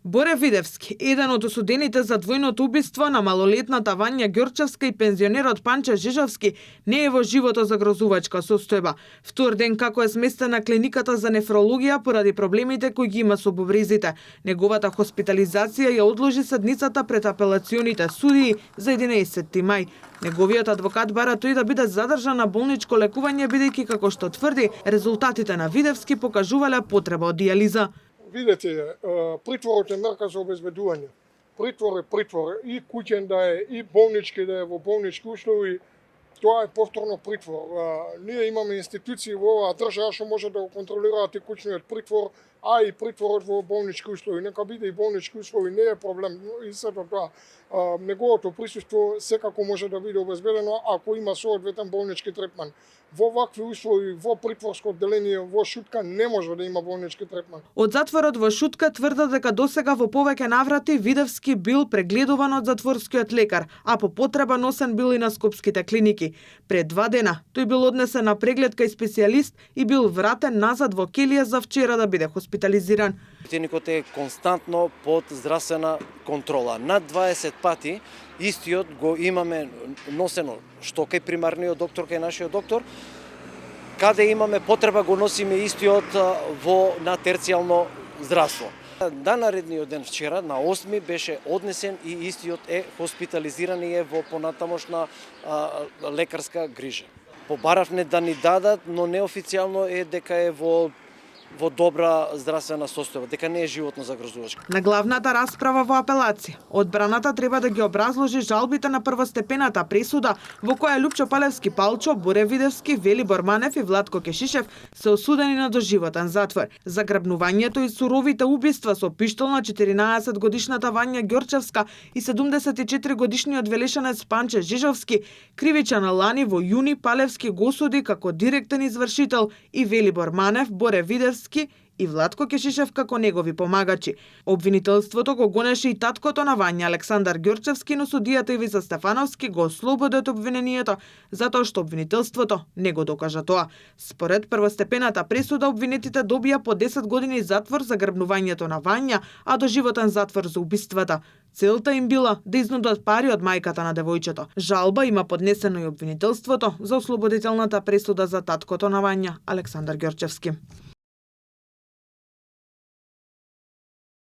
Боре Видевски, еден од осудените за двојното убиство на малолетната Вања Ѓорчевска и пензионерот Панче Жижовски, не е во живото загрозувачка состојба. Втор ден како е сместен на клиниката за нефрологија поради проблемите кои ги има со бубрезите. Неговата хоспитализација ја одложи седницата пред апелационите судии за 11 мај. Неговиот адвокат бара тој да биде задржан на болничко лекување, бидејќи, како што тврди, резултатите на Видевски покажувале потреба од дијализа. Видете, притворот е мерка за обезбедување. Притвор е притвор, и куќен да е, и болнички да е во болнички услови, тоа е повторно притвор. Ние имаме институции во оваа држава што може да го контролираат и куќниот притвор, а и притворот во болнички услови. Нека биде и болнички услови, не е проблем. И сето тоа, неговото присуство секако може да биде обезбедено ако има соодветен болнички третман. Во вакви услови, во притворско одделение, во Шутка не може да има болнички третман. Од затворот во Шутка тврдат дека досега во повеќе наврати Видевски бил прегледуван од затворскиот лекар, а по потреба носен бил и на скопските клиники. Пред 2 дена тој бил однесен на преглед кај специјалист и бил вратен назад во келија за вчера да биде хоспитализиран. Претеникот е константно под здравствена контрола. Над 20 пати истиот го имаме носено што кај примарниот доктор, кај нашиот доктор, каде имаме потреба го носиме истиот на терцијално здравство. На наредниот ден вчера, на 8 беше однесен и истиот е хоспитализиран и е во понатамошна лекарска грижа. Побаравме да ни дадат, но неофицијално е дека е во добра здравствена состојба, дека не е животно загрозувачка. На главната расправа во апелација, одбраната треба да ги образложи жалбите на првостепената пресуда во која Лупчо Палевски Палчо, Боре Видевски, Велибор Манев и Владко Кешишев се осудени на доживотен затвор. За грабнувањето и суровите убиства со пиштол на 14 годишната Вања Ѓорчевска и 74 годишниот велешанец Панче Жижовски, кривичен лани во јуни Палевски го осуди како директен извршител и Велибор Манев, Боре Видевски и Владко Кешишев како негови помагачи. Обвинителството го гонеше и таткото на Вања, Александар Ѓорчевски, но судијата Ивица Стефановски го ослободи од обвинението затоа што обвинителството не го докажа тоа. Според првостепената пресуда, обвинетите добија по 10 години затвор за грабнувањето на Вања, а доживотен затвор за убиствата. Целта им била да изнудат пари од мајката на девојчето. Жалба има поднесено и обвинителството за ослободителната пресуда за таткото на Вања, Александар Ѓорчевски.